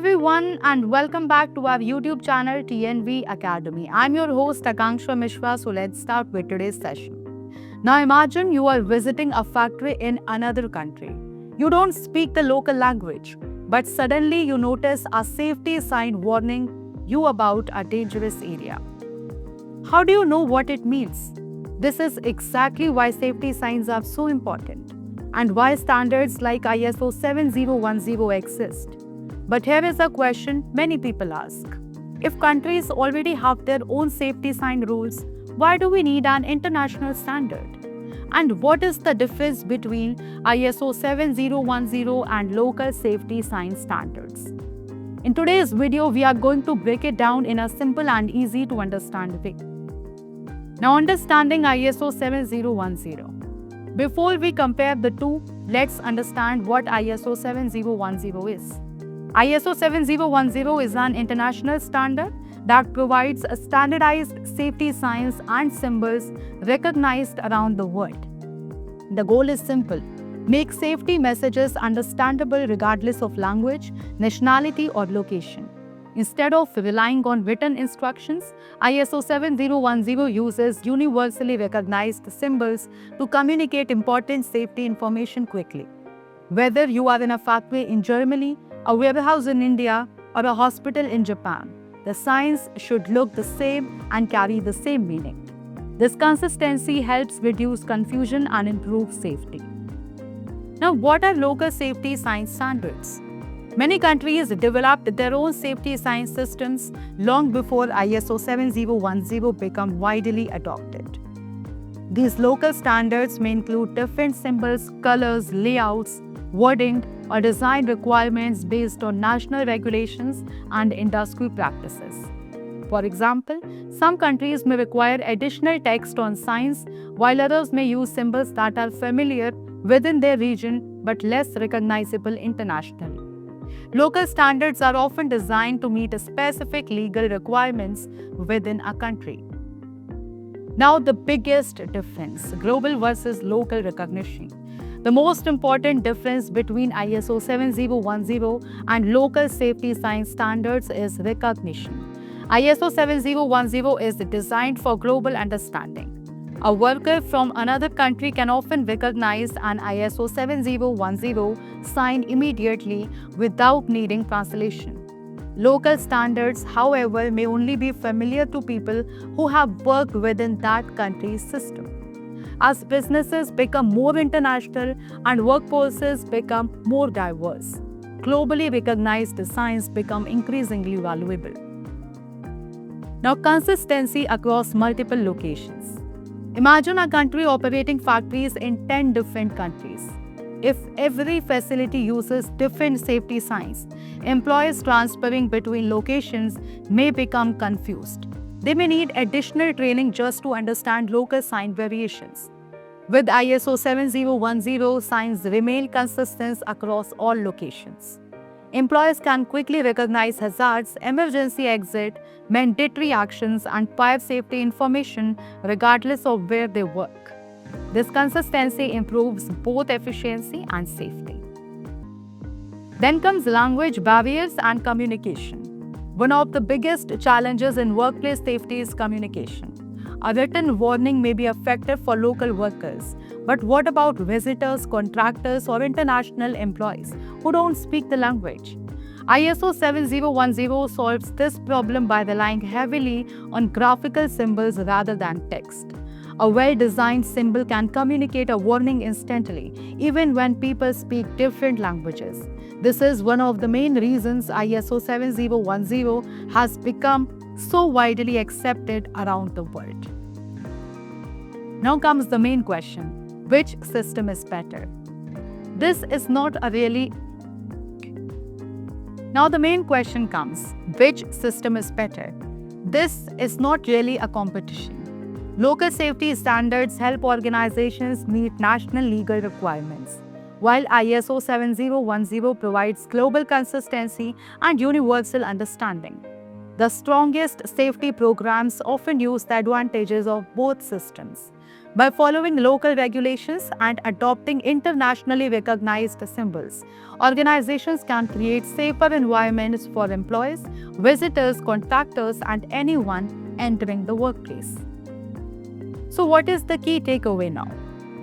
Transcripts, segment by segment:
everyone, and welcome back to our YouTube channel TNV Academy. I'm your host Akanksha Mishra, so let's start with today's session. Now imagine you are visiting a factory in another country. You don't speak the local language, but suddenly you notice a safety sign warning you about a dangerous area. How do you know what it means? This is exactly why safety signs are so important and why standards like ISO 7010 exist. But here is a question many people ask. If countries already have their own safety sign rules, why do we need an international standard? And what is the difference between ISO 7010 and local safety sign standards? In today's video, we are going to break it down in a simple and easy to understand way. Now, understanding ISO 7010. Before we compare the two, let's understand what ISO 7010 is. ISO 7010 is an international standard that provides standardized safety signs and symbols recognized around the world. The goal is simple: make safety messages understandable regardless of language, nationality, or location. Instead of relying on written instructions, ISO 7010 uses universally recognized symbols to communicate important safety information quickly. Whether you are in a factory in Germany, a warehouse in India, or a hospital in Japan, the signs should look the same and carry the same meaning. This consistency helps reduce confusion and improve safety. Now, what are local safety sign standards? Many countries developed their own safety sign systems long before ISO 7010 became widely adopted. These local standards may include different symbols, colors, layouts, wording, or design requirements based on national regulations and industry practices. For example, some countries may require additional text on signs, while others may use symbols that are familiar within their region but less recognizable internationally. Local standards are often designed to meet specific legal requirements within a country. Now, the biggest difference: global versus local recognition. The most important difference between ISO 7010 and local safety sign standards is recognition. ISO 7010 is designed for global understanding. A worker from another country can often recognize an ISO 7010 sign immediately without needing translation. Local standards, however, may only be familiar to people who have worked within that country's system. As businesses become more international and workforces become more diverse, globally recognized signs become increasingly valuable. Now, consistency across multiple locations. Imagine a country operating factories in 10 different countries. If every facility uses different safety signs, employees transferring between locations may become confused. They may need additional training just to understand local sign variations. With ISO 7010, signs remain consistent across all locations. Employees can quickly recognize hazards, emergency exit, mandatory actions, and fire safety information regardless of where they work. This consistency improves both efficiency and safety. Then comes language barriers and communication. One of the biggest challenges in workplace safety is communication. A written warning may be effective for local workers, but what about visitors, contractors, or international employees who don't speak the language? ISO 7010 solves this problem by relying heavily on graphical symbols rather than text. A well-designed symbol can communicate a warning instantly, even when people speak different languages. This is one of the main reasons ISO 7010 has become so widely accepted around the world. Now comes the main question: which system is better? Now the main question comes: which system is better? This is not really a competition. Local safety standards help organizations meet national legal requirements, while ISO 7010 provides global consistency and universal understanding. The strongest safety programs often use the advantages of both systems. By following local regulations and adopting internationally recognized symbols, organizations can create safer environments for employees, visitors, contractors, and anyone entering the workplace. So, what is the key takeaway now?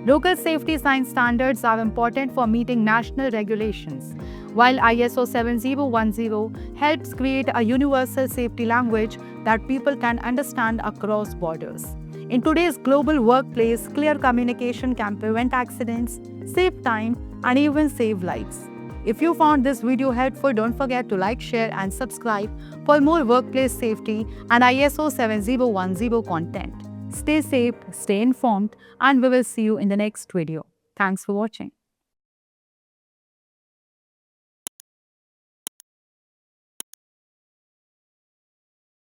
Local safety sign standards are important for meeting national regulations, while ISO 7010 helps create a universal safety language that people can understand across borders. In today's global workplace, clear communication can prevent accidents, save time, and even save lives. If you found this video helpful, don't forget to like, share, and subscribe for more workplace safety and ISO 7010 content. Stay safe, stay informed, and we will see you in the next video. Thanks for watching.